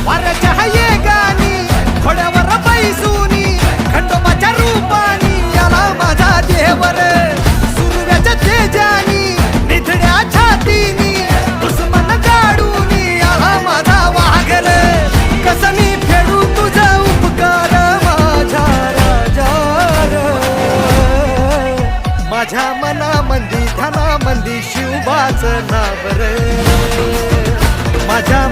वाऱ्याच्या हाये गाणी घोड्यावर बैसूनी खंडोबाच्या रूपानी याला माझा देवर सुरव्याच्या तेजानी निधड्या छातीनी दुश्मन काढूनी याला माझा वाघर कसं मी फेडू तुझा उपकार माझ्या राजा माझ्या मनामंदी ध्यानामंदी शिवबाचं नाव रे माझ्या